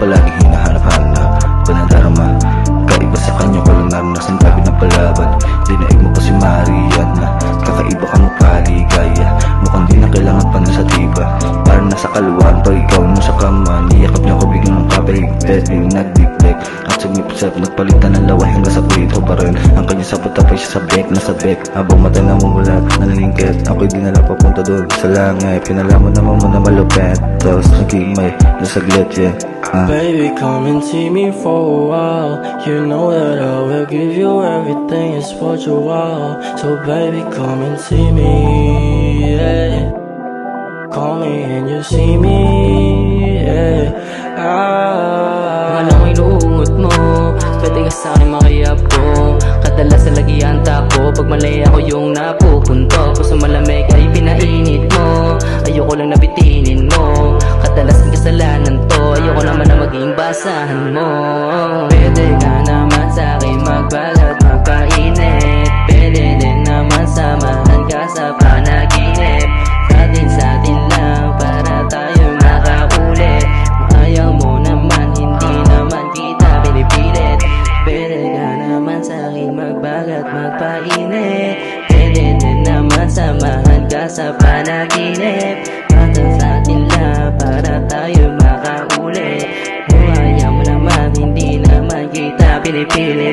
Palaging hinahanap-hanap, panadarama. Kaiba sa kanya ko lang naranasan gabi ng palaban. Dinaig mo pa si Mariana, kakaiba ka magkaligaya. Mukhang di na kailangan pa na sa diba. Parang nasa kaluan, pag ikaw na sa kama. Niyakap niya ko biglang ng kabaligtet, yung nagdiktek. At sumipsap, nagpalitan ng laway hanggang sa kulito pa rin. Ang kanya sabot tapay siya sa bek, nasa bek. Habang mata na mumulat, nalilingkit. Ako'y dinala papunta doon sa langit. Pinalaman naman mo na malupet. Tapos nagkimay, nasaglit, yeah. Baby, come and see me for a while. You know that I will give you everything, it's what you want. So baby, come and see me, yeah. Call me and you see me, yeah. Walang inuungot mo, pwede ka sa'kin makiyap ko. Kadalasan lagi ang tapo, pag malay ako yung napupunto. Kung sa malamig ay pinainit mo, ayoko lang nabitinin mo. Kadalasan kasalanan to, ayoko naman na maging basahan mo. Pwede ka naman sa'kin magbalat, magpainit. Pwede din naman samahan ka sa panaginip. Sa atin lang para tayo makaulit. Kung ayaw mo naman, hindi naman kita pinipilit. Pwede ka naman sa'kin magbagat, magpainit. Pwede din naman samahan ka sa panaginip. Sa atin lang para tayo makaulit. Kung ayaw mo naman, hindi naman kita pinipilit.